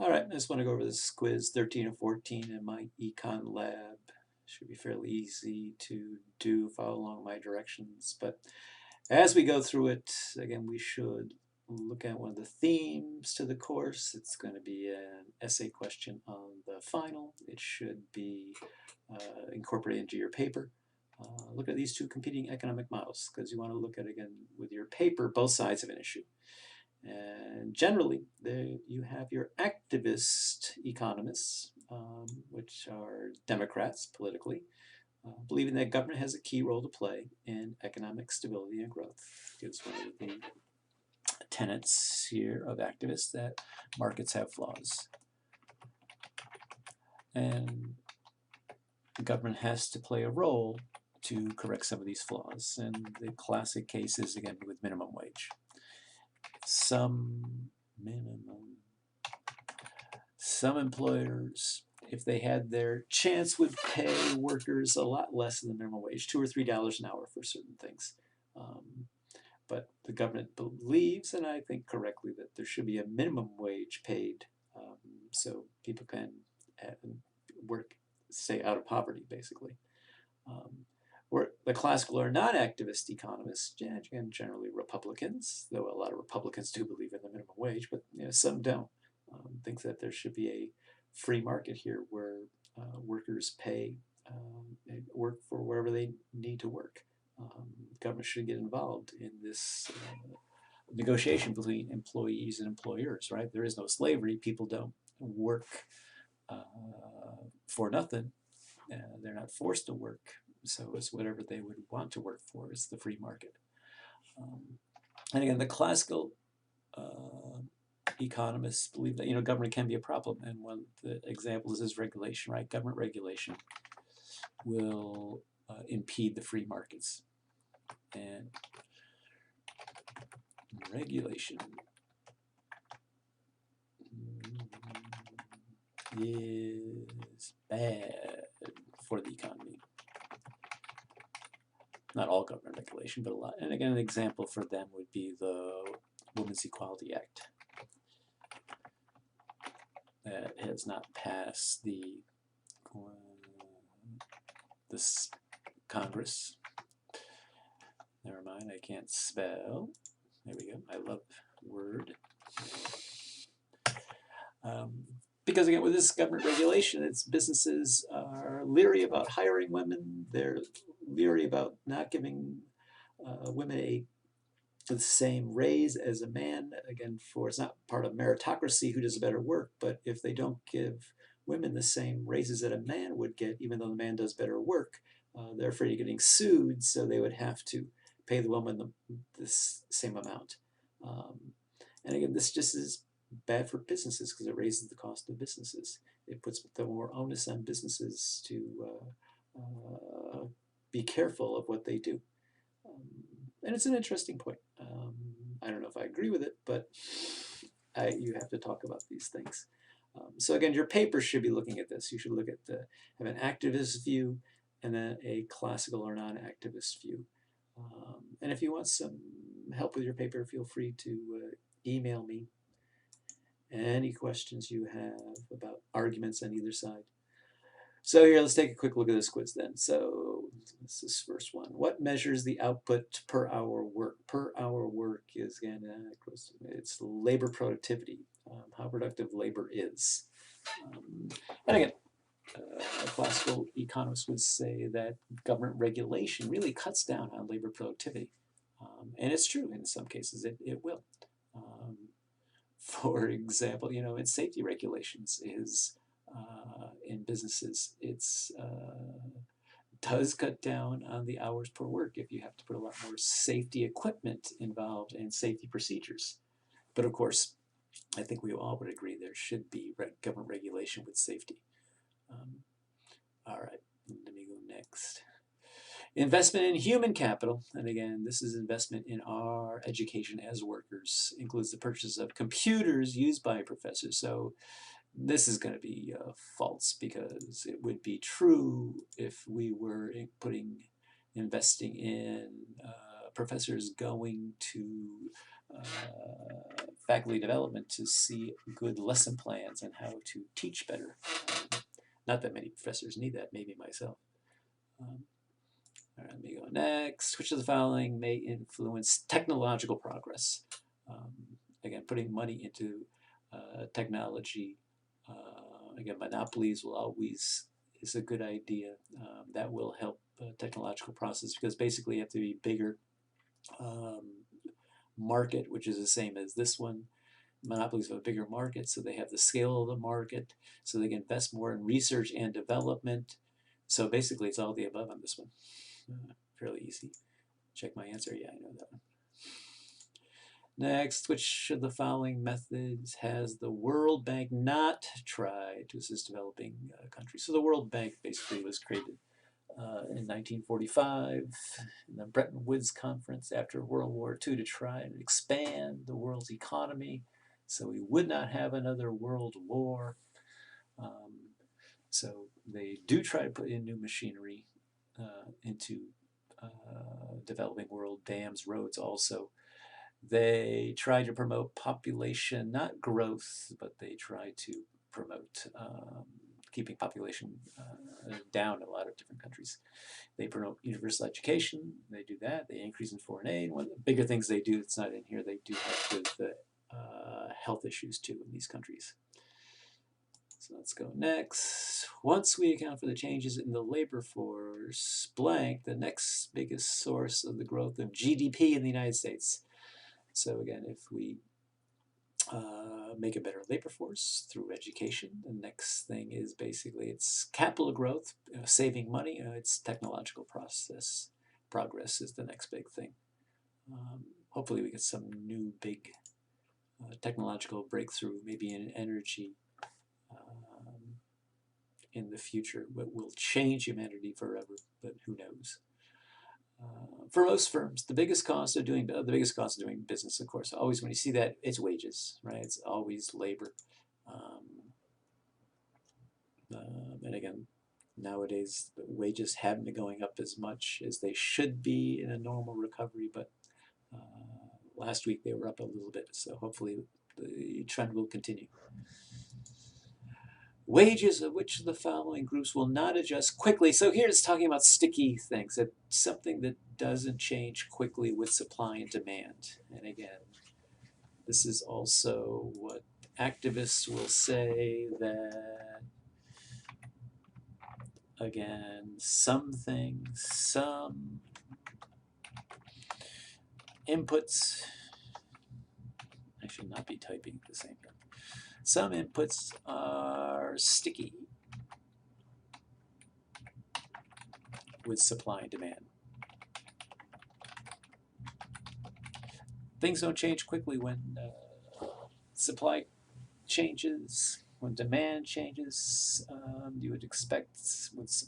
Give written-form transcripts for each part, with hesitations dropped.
All right, I just want to go over this quiz 13 and 14 in my Econ lab. Should be fairly easy to do, follow along my directions. But as we go through it, again, we should look at one of the themes to the course. It's going to be an essay question on the final. It should be incorporated into your paper. Look at these two competing economic models because you want to look at, again, with your paper, both sides of an issue. And generally, you have your activist economists, which are Democrats politically, believing that government has a key role to play in economic stability and growth. Gives one of the tenets here of activists that markets have flaws. And the government has to play a role to correct some of these flaws. And the classic case is, again, with minimum wage. Some employers, if they had their chance, would pay workers a lot less than the minimum wage, $2 or $3 an hour for certain things. But the government believes, and I think correctly, that there should be a minimum wage paid so people can work, stay out of poverty, basically. Or the classical or non-activist economists, and generally Republicans, though a lot of Republicans do believe in the minimum wage, but some don't, think that there should be a free market here where workers pay work for wherever they need to work. Government should get involved in this negotiation between employees and employers, right? There is no slavery. People don't work for nothing. They're not forced to work. So it's whatever they would want to work for. It's the free market. And again, the classical economists believe that government can be a problem, and one of the examples is regulation. Right, government regulation will impede the free markets, and regulation is bad for the economy. Not all government regulation, but a lot. And again, an example for them would be the Women's Equality Act that has not passed this Congress. Never mind, I can't spell. There we go. I love Word. Because again, with this government regulation, it's businesses are leery about hiring women. They're leery about not giving women the same raise as a man. Again, it's not part of meritocracy who does better work, but if they don't give women the same raises that a man would get, even though the man does better work, they're afraid of getting sued, so they would have to pay the woman this same amount. And again, this just is bad for businesses because it raises the cost of businesses. It puts the more onus on businesses to be careful of what they do. And it's an interesting point. I don't know if I agree with it, but you have to talk about these things. So again, your paper should be looking at this. You should look at have an activist view and then a classical or non-activist view. And if you want some help with your paper, feel free to email me any questions you have about arguments on either side. So here, let's take a quick look at this quiz then. So this is first one. What measures the output per hour work? Per hour work is, again, it's labor productivity, how productive labor is. And again, a classical economist would say that government regulation really cuts down on labor productivity. And it's true in some cases, it will. For example, in safety regulations is in businesses, it's does cut down on the hours per work if you have to put a lot more safety equipment involved and safety procedures. But of course, I think we all would agree there should be government regulation with safety. All right, let me go next. Investment in human capital, and again, this is investment in our education as workers, includes the purchase of computers used by professors. So this is going to be false because it would be true if we were investing in professors going to faculty development to see good lesson plans and how to teach better. Not that many professors need that, maybe myself. All right, let me go next. Which of the following may influence technological progress? Again, putting money into technology. Again, monopolies will always is a good idea. That will help technological process because basically you have to be bigger market, which is the same as this one. Monopolies have a bigger market, so they have the scale of the market, so they can invest more in research and development. So basically, it's all the above on this one. Fairly easy. Check my answer. Yeah, I know that one. Next, which of the following methods has the World Bank not tried to assist developing countries? So the World Bank basically was created in 1945 in the Bretton Woods Conference after World War II to try and expand the world's economy so we would not have another world war. So they do try to put in new machinery into developing world, dams, roads also. They try to promote population, not growth, but they try to promote keeping population down in a lot of different countries. They promote universal education. They do that. They increase in foreign aid. One of the bigger things they do that's not in here, they do have with the health issues too in these countries. So let's go next. Once we account for the changes in the labor force, blank, the next biggest source of the growth of GDP in the United States. So again, if we make a better labor force through education, the next thing is basically it's capital growth, saving money, it's technological progress is the next big thing. Hopefully we get some new big technological breakthrough, maybe in energy in the future, what will change humanity forever, but who knows. For most firms, the biggest cost of doing business, of course, always when you see that, it's wages, right? It's always labor. And again, nowadays, the wages haven't been going up as much as they should be in a normal recovery, but last week they were up a little bit, so hopefully the trend will continue. Wages of which of the following groups will not adjust quickly? So here it's talking about sticky things, that something that doesn't change quickly with supply and demand. And again, this is also what activists will say, that again, some things, some inputs, I should not be typing at the same time. Some inputs are sticky with supply and demand. Things don't change quickly when supply changes, when demand changes. You would expect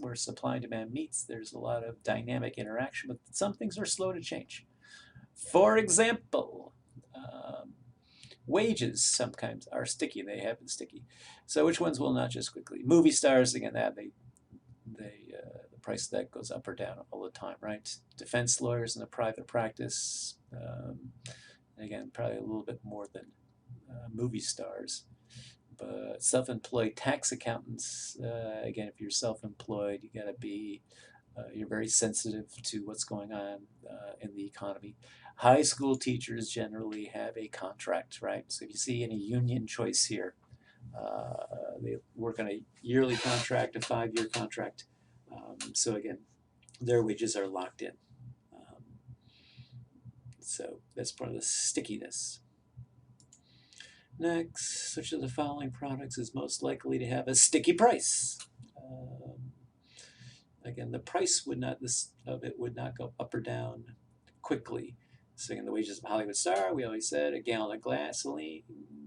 where supply and demand meets, there's a lot of dynamic interaction, but some things are slow to change. For example, wages sometimes are sticky. They have been sticky. So which ones will not just quickly? Movie stars, again, that the price of that goes up or down all the time, right? Defense lawyers in a private practice, again, probably a little bit more than movie stars. But self-employed tax accountants, again, if you're self-employed, you got to be, you're very sensitive to what's going on in the economy. High school teachers generally have a contract, right? So if you see any union choice here, they work on a yearly contract, a 5-year contract. So again, their wages are locked in. So that's part of the stickiness. Next, which of the following products is most likely to have a sticky price? Again, the price would not go up or down quickly. So again, the wages of a Hollywood star, we always said a gallon of gasoline.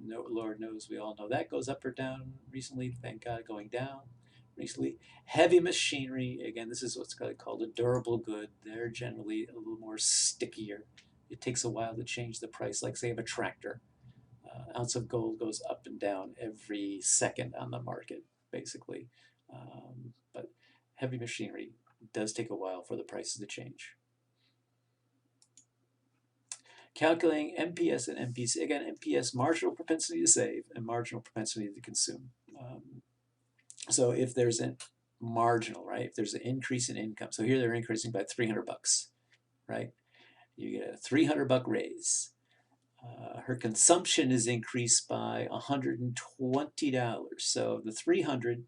No, Lord knows we all know that goes up or down recently. Thank God, going down recently. Heavy machinery, again, this is what's called a durable good. They're generally a little more stickier. It takes a while to change the price, like say of a tractor. Ounce of gold goes up and down every second on the market, basically. But heavy machinery does take a while for the prices to change. calculating MPS and MPC. Again, MPS, marginal propensity to save, and marginal propensity to consume. So if there's a marginal, right? If there's an increase in income, so here they're increasing by $300, right? You get a $300 raise. Her consumption is increased by $120. So the 300,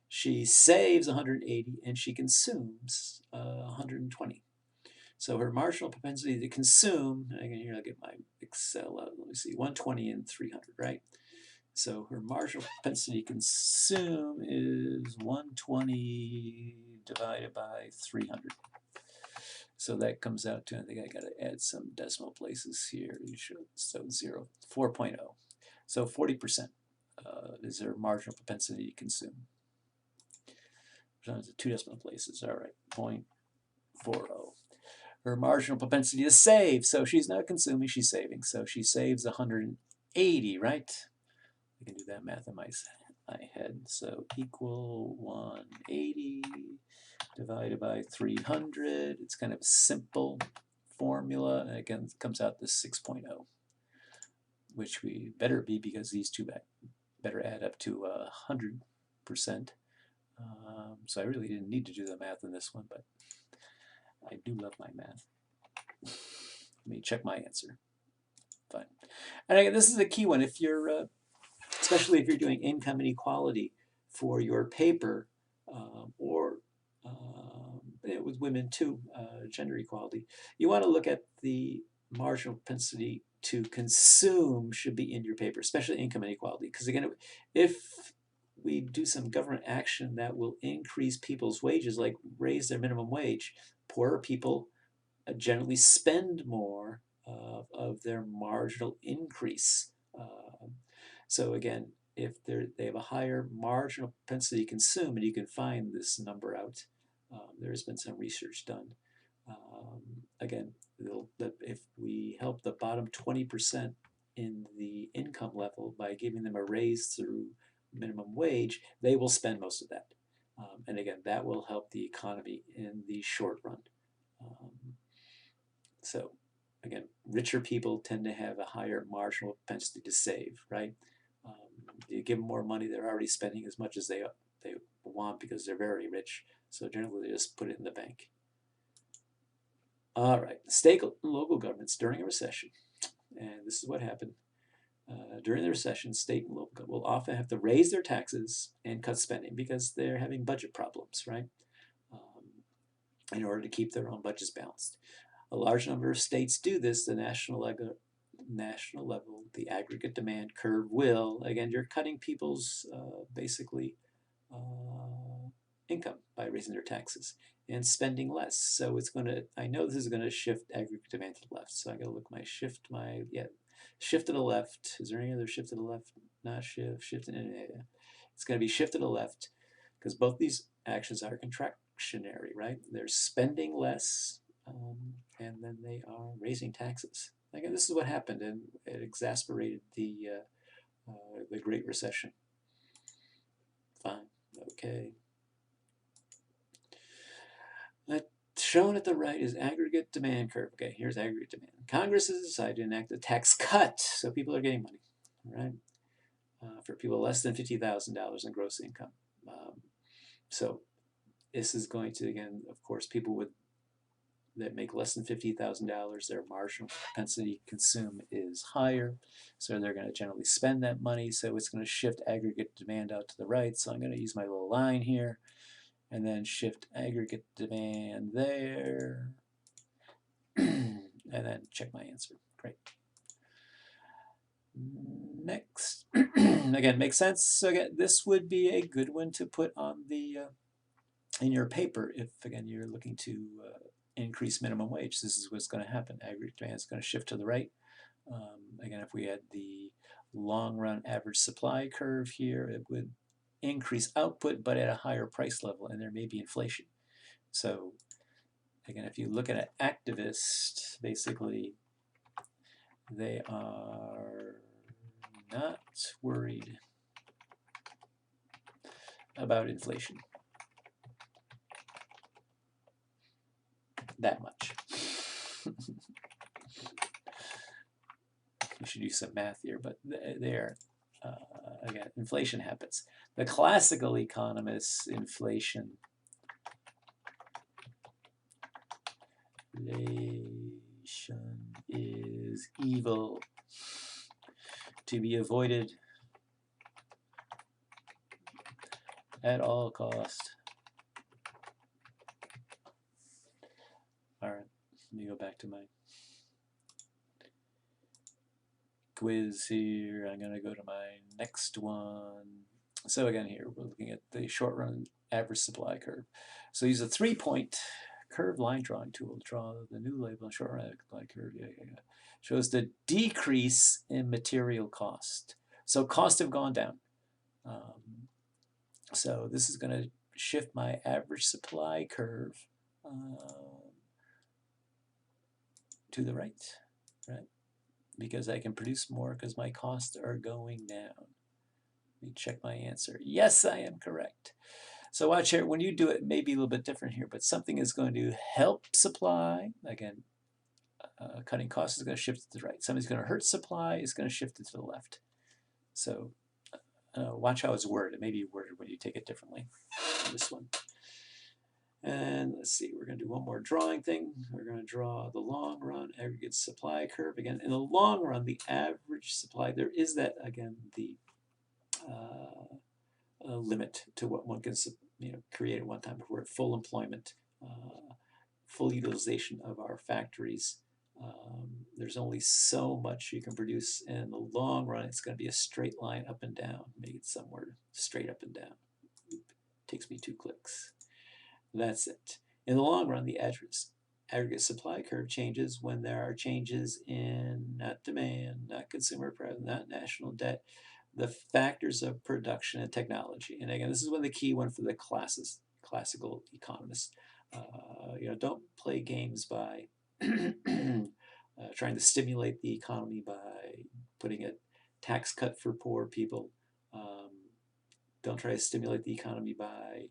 she saves 180 and she consumes 120. So her marginal propensity to consume, and again here I'll get my Excel out, let me see, 120 and 300, right? So her marginal propensity to consume is 120 divided by 300. So that comes out to, I think I got to add some decimal places here. So 4.0. So 40% is her marginal propensity to consume. Sometimes 2 decimal places. All right, 0.40. Her marginal propensity to save. So she's not consuming, she's saving. So she saves 180, right? I can do that math in my head. So equal 180 divided by 300. It's kind of a simple formula. And again, it comes out to 6.0, which we better be because these two better add up to 100%. So I really didn't need to do the math in this one, but I do love my math. Let me check my answer. Fine. And again, this is a key one. If you're, especially if you're doing income inequality for your paper, or with women too, gender equality, you want to look at the marginal propensity to consume should be in your paper, especially income inequality. Because again, if we do some government action that will increase people's wages, like raise their minimum wage, poorer people generally spend more of their marginal increase. So again, if they have a higher marginal propensity to consume, and you can find this number out, there's been some research done. Again, if we help the bottom 20% in the income level by giving them a raise through minimum wage, they will spend most of that. And again, that will help the economy in the short run. So again, richer people tend to have a higher marginal propensity to save, right? You give them more money, they're already spending as much as they want because they're very rich. So generally they just put it in the bank. All right, state and local governments during a recession, and this is what happened. During the recession, state and local will often have to raise their taxes and cut spending because they're having budget problems, right? In order to keep their own budgets balanced. A large number of states do this. The national level, the aggregate demand curve will, again, you're cutting people's basically income by raising their taxes and spending less. So it's going to, I know this is going to shift aggregate demand to the left. So I got to look shift to the left. Is there any other shift to the left? Not shift to the, it's going to be shift to the left because both these actions are contractionary, right? They're spending less and then they are raising taxes. Again, this is what happened, and it exacerbated the Great Recession. Fine, okay. Shown at the right is aggregate demand curve. Okay, here's aggregate demand. Congress has decided to enact a tax cut, so people are getting money, right? For people less than $50,000 in gross income. So this is going to, again, of course, people that make less than $50,000, their marginal propensity to consume is higher, so they're going to generally spend that money. So it's going to shift aggregate demand out to the right. So I'm going to use my little line here, and then shift aggregate demand there, and then check my answer. Great. Next, again, makes sense. So again, this would be a good one to put on the in your paper if again you're looking to increase minimum wage. This is what's going to happen. Aggregate demand is going to shift to the right. Again, if we had the long run average supply curve here, it would increase output but at a higher price level, and there may be inflation. So again, if you look at an activist, basically they are not worried about inflation that much. should do some math here, but there, again, inflation happens. The classical economists, inflation is evil, to be avoided at all cost. All right, let me go back to my quiz here. I'm going to go to my next one. So again, here we're looking at the short run average supply curve. So use a 3-point curve line drawing tool to draw the new label on short run supply curve. Shows the decrease in material cost. So costs have gone down. So this is going to shift my average supply curve to the right, because I can produce more because my costs are going down. Let me check my answer. Yes, I am correct. So watch here. When you do it, it may be a little bit different here, but something is going to help supply. Again, cutting costs is going to shift it to the right. Something's going to hurt supply is going to shift it to the left. So watch how it's worded. It may be worded when you take it differently. This one. And let's see, we're going to do one more drawing thing. We're going to draw the long run aggregate supply curve again. In the long run, the average supply, there is that, again, the limit to what one can create at one time. If we're at full employment, full utilization of our factories, there's only so much you can produce. And in the long run, it's going to be a straight line up and down. Make it somewhere straight up and down. Takes me 2 clicks. That's it. In the long run, the aggregate supply curve changes when there are changes in not demand, not consumer presence, not national debt, the factors of production and technology. And again, this is one of the key one for the classical economists. Don't play games by trying to stimulate the economy by putting a tax cut for poor people. Don't try to stimulate the economy by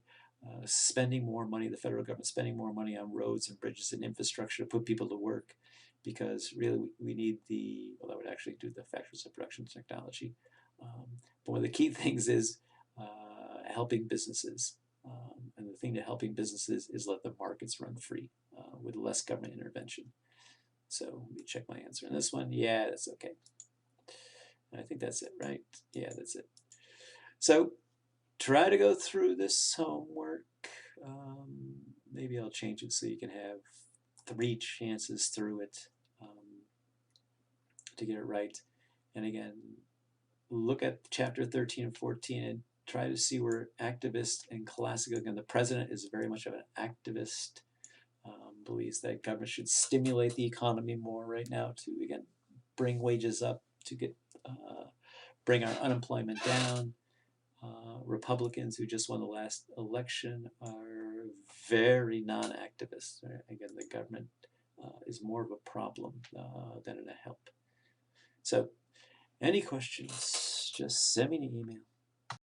spending more money, the federal government spending more money on roads and bridges and infrastructure to put people to work, because really we need that would actually do the factors of production technology. But one of the key things is helping businesses. And the thing to helping businesses is let the markets run free with less government intervention. So let me check my answer on this one. Yeah, that's okay. I think that's it, right? Yeah, that's it. So try to go through this homework. Maybe I'll change it so you can have 3 chances through it to get it right. And again, look at chapter 13 and 14 and try to see where activist and classical, again, the president is very much of an activist, believes that government should stimulate the economy more right now to, again, bring wages up, to get bring our unemployment down. Republicans who just won the last election are very non-activist. Right? Again, the government is more of a problem than a help. So any questions, just send me an email.